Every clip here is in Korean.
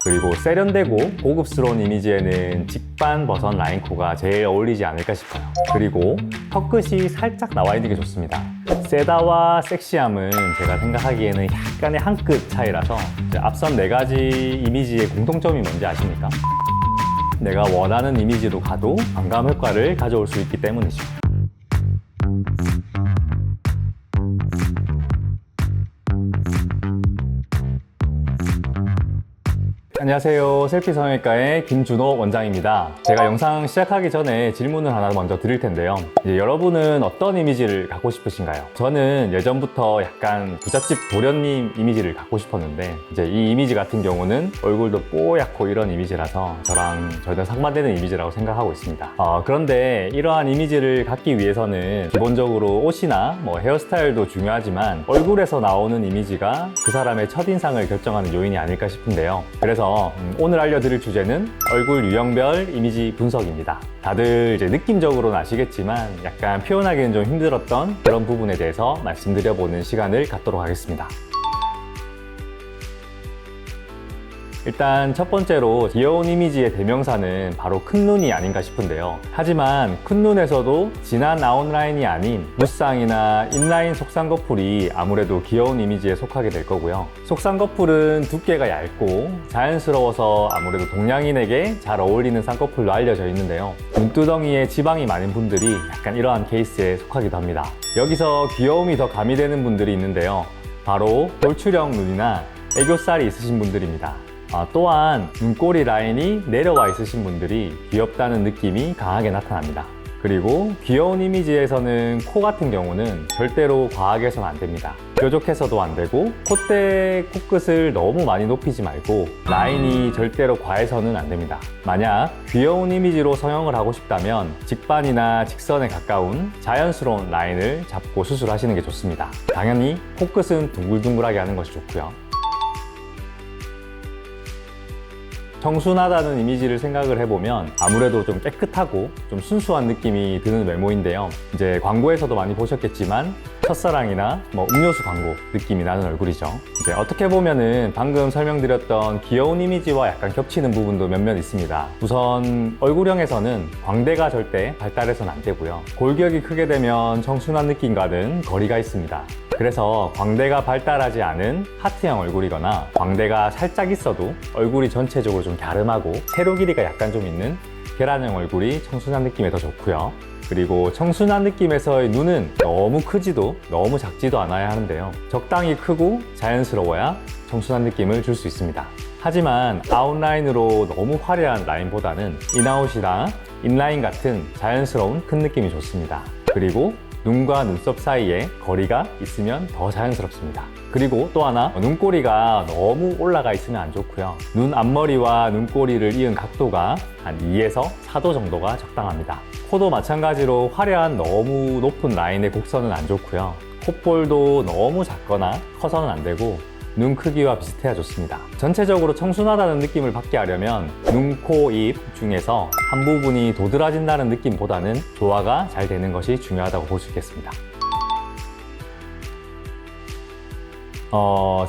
그리고 세련되고 고급스러운 이미지에는 직반 버선 라인코가 제일 어울리지 않을까 싶어요. 그리고 턱끝이 살짝 나와 있는 게 좋습니다. 세다와 섹시함은 제가 생각하기에는 약간의 한 끗 차이라서 앞선 4가지 이미지의 공통점이 뭔지 아십니까? 내가 원하는 이미지로 가도 반감 효과를 가져올 수 있기 때문이죠. 안녕하세요. 셀피 성형외과의 김준호 원장입니다. 제가 영상 시작하기 전에 질문을 하나 먼저 드릴 텐데요. 이제 여러분은 어떤 이미지를 갖고 싶으신가요? 저는 예전부터 약간 부잣집 도련님 이미지를 갖고 싶었는데 이제 이 이미지 같은 경우는 얼굴도 뽀얗고 이런 이미지라서 저랑 전혀 상반되는 이미지라고 생각하고 있습니다. 그런데 이러한 이미지를 갖기 위해서는 기본적으로 옷이나 헤어스타일도 중요하지만 얼굴에서 나오는 이미지가 그 사람의 첫인상을 결정하는 요인이 아닐까 싶은데요. 그래서 오늘 알려드릴 주제는 얼굴 유형별 이미지 분석입니다. 다들 이제 느낌적으로는 아시겠지만 약간 표현하기는 좀 힘들었던 그런 부분에 대해서 말씀드려보는 시간을 갖도록 하겠습니다. 일단 첫 번째로 귀여운 이미지의 대명사는 바로 큰 눈이 아닌가 싶은데요. 하지만 큰 눈에서도 진한 아웃라인이 아닌 무쌍이나 인라인 속쌍꺼풀이 아무래도 귀여운 이미지에 속하게 될 거고요. 속쌍꺼풀은 두께가 얇고 자연스러워서 아무래도 동양인에게 잘 어울리는 쌍꺼풀로 알려져 있는데요. 눈두덩이에 지방이 많은 분들이 약간 이러한 케이스에 속하기도 합니다. 여기서 귀여움이 더 가미되는 분들이 있는데요. 바로 돌출형 눈이나 애교살이 있으신 분들입니다. 또한 눈꼬리 라인이 내려와 있으신 분들이 귀엽다는 느낌이 강하게 나타납니다. 그리고 귀여운 이미지에서는 코 같은 경우는 절대로 과하게 해서는 안 됩니다. 뾰족해서도 안 되고 콧대, 코끝을 너무 많이 높이지 말고 라인이 절대로 과해서는 안 됩니다. 만약 귀여운 이미지로 성형을 하고 싶다면 직반이나 직선에 가까운 자연스러운 라인을 잡고 수술하시는 게 좋습니다. 당연히 코끝은 둥글둥글하게 하는 것이 좋고요. 청순하다는 이미지를 생각을 해보면 아무래도 좀 깨끗하고 좀 순수한 느낌이 드는 외모인데요. 이제 광고에서도 많이 보셨겠지만 첫사랑이나 음료수 광고 느낌이 나는 얼굴이죠. 이제 어떻게 보면은 방금 설명드렸던 귀여운 이미지와 약간 겹치는 부분도 몇몇 있습니다. 우선 얼굴형에서는 광대가 절대 발달해서는 안 되고요. 골격이 크게 되면 청순한 느낌과는 거리가 있습니다. 그래서 광대가 발달하지 않은 하트형 얼굴이거나 광대가 살짝 있어도 얼굴이 전체적으로 좀 갸름하고 세로 길이가 약간 좀 있는 계란형 얼굴이 청순한 느낌에 더 좋고요. 그리고 청순한 느낌에서의 눈은 너무 크지도 너무 작지도 않아야 하는데요. 적당히 크고 자연스러워야 청순한 느낌을 줄 수 있습니다. 하지만 아웃라인으로 너무 화려한 라인보다는 인아웃이나 인라인 같은 자연스러운 큰 느낌이 좋습니다. 그리고 눈과 눈썹 사이에 거리가 있으면 더 자연스럽습니다. 그리고 또 하나, 눈꼬리가 너무 올라가 있으면 안 좋고요. 눈 앞머리와 눈꼬리를 이은 각도가 한 2에서 4도 정도가 적당합니다. 코도 마찬가지로 화려한 너무 높은 라인의 곡선은 안 좋고요. 콧볼도 너무 작거나 커서는 안 되고 눈 크기와 비슷해야 좋습니다. 전체적으로 청순하다는 느낌을 받게 하려면 눈, 코, 입 중에서 한 부분이 도드라진다는 느낌보다는 조화가 잘 되는 것이 중요하다고 볼 수 있겠습니다.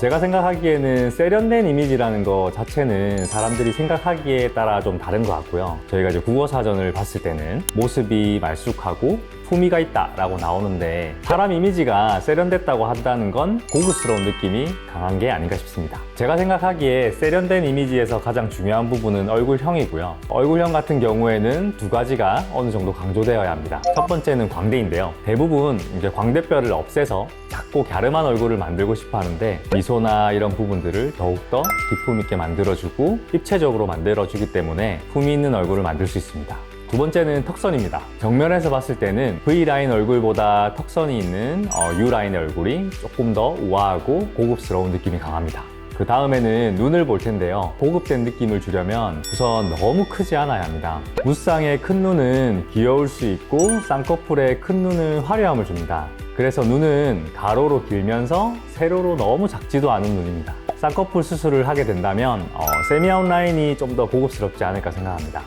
제가 생각하기에는 세련된 이미지라는 것 자체는 사람들이 생각하기에 따라 좀 다른 것 같고요. 저희가 이제 국어사전을 봤을 때는 모습이 말쑥하고 품위가 있다라고 나오는데 사람 이미지가 세련됐다고 한다는 건 고급스러운 느낌이 강한 게 아닌가 싶습니다. 제가 생각하기에 세련된 이미지에서 가장 중요한 부분은 얼굴형이고요. 얼굴형 같은 경우에는 두 가지가 어느 정도 강조되어야 합니다. 첫 번째는 광대인데요. 대부분 이제 광대뼈를 없애서 작고 갸름한 얼굴을 만들고 싶어 하는데 미소나 이런 부분들을 더욱더 기품 있게 만들어주고 입체적으로 만들어주기 때문에 품위 있는 얼굴을 만들 수 있습니다. 두 번째는 턱선입니다. 정면에서 봤을 때는 V라인 얼굴보다 턱선이 있는 U라인의 얼굴이 조금 더 우아하고 고급스러운 느낌이 강합니다. 그 다음에는 눈을 볼 텐데요. 고급된 느낌을 주려면 우선 너무 크지 않아야 합니다. 무쌍의 큰 눈은 귀여울 수 있고 쌍꺼풀의 큰 눈은 화려함을 줍니다. 그래서 눈은 가로로 길면서 세로로 너무 작지도 않은 눈입니다. 쌍꺼풀 수술을 하게 된다면 세미 아웃라인이 좀 더 고급스럽지 않을까 생각합니다.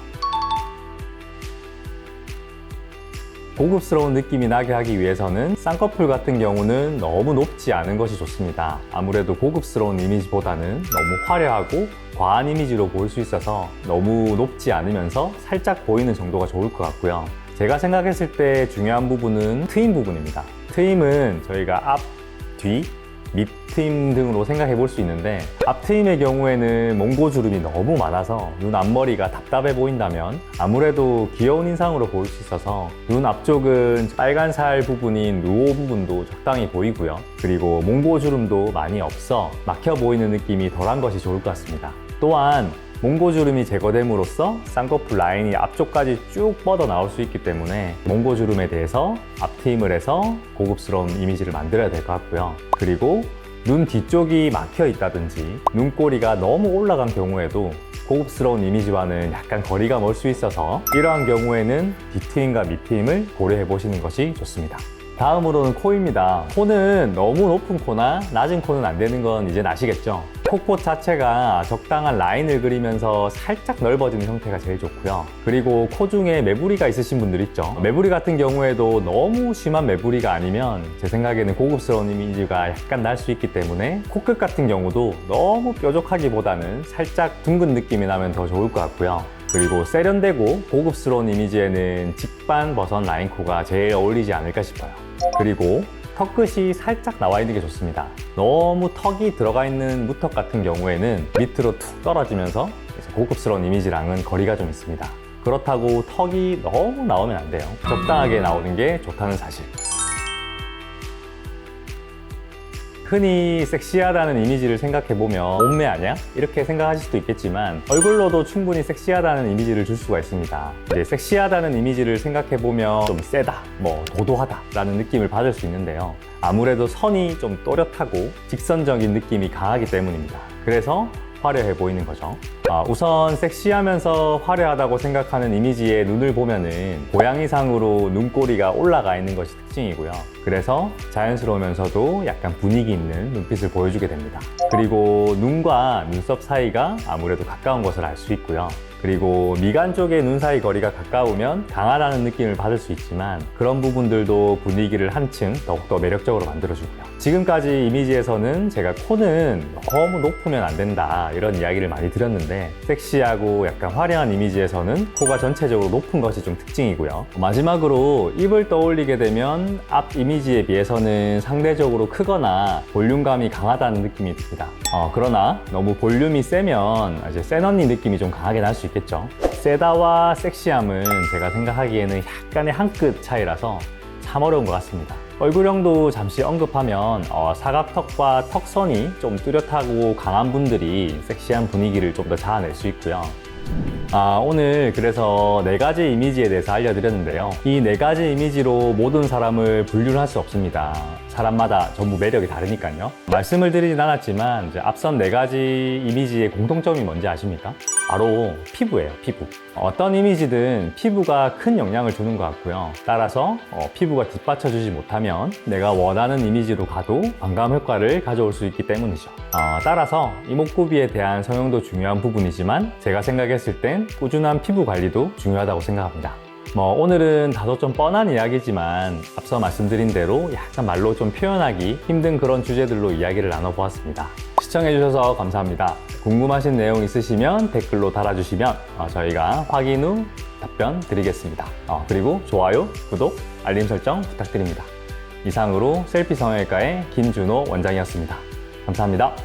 고급스러운 느낌이 나게 하기 위해서는 쌍꺼풀 같은 경우는 너무 높지 않은 것이 좋습니다. 아무래도 고급스러운 이미지보다는 너무 화려하고 과한 이미지로 보일 수 있어서 너무 높지 않으면서 살짝 보이는 정도가 좋을 것 같고요. 제가 생각했을 때 중요한 부분은 트임 부분입니다. 트임은 저희가 앞, 뒤, 밑 트임 등으로 생각해 볼 수 있는데, 앞 트임의 경우에는 몽고주름이 너무 많아서 눈 앞머리가 답답해 보인다면 아무래도 귀여운 인상으로 보일 수 있어서 눈 앞쪽은 빨간 살 부분인 누오 부분도 적당히 보이고요. 그리고 몽고주름도 많이 없어 막혀 보이는 느낌이 덜한 것이 좋을 것 같습니다. 또한 몽고주름이 제거됨으로써 쌍꺼풀 라인이 앞쪽까지 쭉 뻗어 나올 수 있기 때문에 몽고주름에 대해서 앞트임을 해서 고급스러운 이미지를 만들어야 될 것 같고요. 그리고 눈 뒤쪽이 막혀 있다든지 눈꼬리가 너무 올라간 경우에도 고급스러운 이미지와는 약간 거리가 멀 수 있어서 이러한 경우에는 뒤트임과 밑트임을 고려해 보시는 것이 좋습니다. 다음으로는 코입니다. 코는 너무 높은 코나 낮은 코는 안 되는 건 이제 아시겠죠? 코코 자체가 적당한 라인을 그리면서 살짝 넓어지는 형태가 제일 좋고요. 그리고 코 중에 매부리가 있으신 분들 있죠? 매부리 같은 경우에도 너무 심한 매부리가 아니면 제 생각에는 고급스러운 이미지가 약간 날 수 있기 때문에 코끝 같은 경우도 너무 뾰족하기보다는 살짝 둥근 느낌이 나면 더 좋을 것 같고요. 그리고 세련되고 고급스러운 이미지에는 직반 버선 라인 코가 제일 어울리지 않을까 싶어요. 그리고 턱끝이 살짝 나와 있는 게 좋습니다. 너무 턱이 들어가 있는 무턱 같은 경우에는 밑으로 툭 떨어지면서 고급스러운 이미지랑은 거리가 좀 있습니다. 그렇다고 턱이 너무 나오면 안 돼요. 적당하게 나오는 게 좋다는 사실. 흔히 섹시하다는 이미지를 생각해보면 몸매 아니야? 이렇게 생각하실 수도 있겠지만 얼굴로도 충분히 섹시하다는 이미지를 줄 수가 있습니다. 이제 섹시하다는 이미지를 생각해보면 좀 세다, 도도하다 라는 느낌을 받을 수 있는데요. 아무래도 선이 좀 또렷하고 직선적인 느낌이 강하기 때문입니다. 그래서 화려해 보이는 거죠. 우선 섹시하면서 화려하다고 생각하는 이미지의 눈을 보면은 고양이상으로 눈꼬리가 올라가 있는 것이 특징이고요. 그래서 자연스러우면서도 약간 분위기 있는 눈빛을 보여주게 됩니다. 그리고 눈과 눈썹 사이가 아무래도 가까운 것을 알 수 있고요. 그리고 미간 쪽의 눈 사이 거리가 가까우면 강하다는 느낌을 받을 수 있지만 그런 부분들도 분위기를 한층 더욱더 매력적으로 만들어주고요. 지금까지 이미지에서는 제가 코는 너무 높으면 안 된다 이런 이야기를 많이 드렸는데 섹시하고 약간 화려한 이미지에서는 코가 전체적으로 높은 것이 좀 특징이고요. 마지막으로 입을 떠올리게 되면 앞 이미지에 비해서는 상대적으로 크거나 볼륨감이 강하다는 느낌이 듭니다. 그러나 너무 볼륨이 세면 이제 센 언니 느낌이 좀 강하게 날 수 있겠죠. 세다와 섹시함은 제가 생각하기에는 약간의 한 끗 차이라서 참 어려운 것 같습니다. 얼굴형도 잠시 언급하면 사각턱과 턱선이 좀 뚜렷하고 강한 분들이 섹시한 분위기를 좀 더 자아낼 수 있고요. 오늘 그래서 4가지 이미지에 대해서 알려드렸는데요. 이 4가지 이미지로 모든 사람을 분류를 할 수 없습니다. 사람마다 전부 매력이 다르니까요. 말씀을 드리진 않았지만 이제 앞선 4가지 이미지의 공통점이 뭔지 아십니까? 바로 피부예요, 피부. 어떤 이미지든 피부가 큰 영향을 주는 것 같고요. 따라서 피부가 뒷받쳐주지 못하면 내가 원하는 이미지로 가도 반감 효과를 가져올 수 있기 때문이죠. 따라서 이목구비에 대한 성형도 중요한 부분이지만 제가 생각했을 땐 꾸준한 피부 관리도 중요하다고 생각합니다. 오늘은 다소 좀 뻔한 이야기지만 앞서 말씀드린 대로 약간 말로 좀 표현하기 힘든 그런 주제들로 이야기를 나눠보았습니다. 시청해주셔서 감사합니다. 궁금하신 내용 있으시면 댓글로 달아주시면 저희가 확인 후 답변 드리겠습니다. 그리고 좋아요, 구독, 알림 설정 부탁드립니다. 이상으로 셀피 성형외과의 김준호 원장이었습니다. 감사합니다.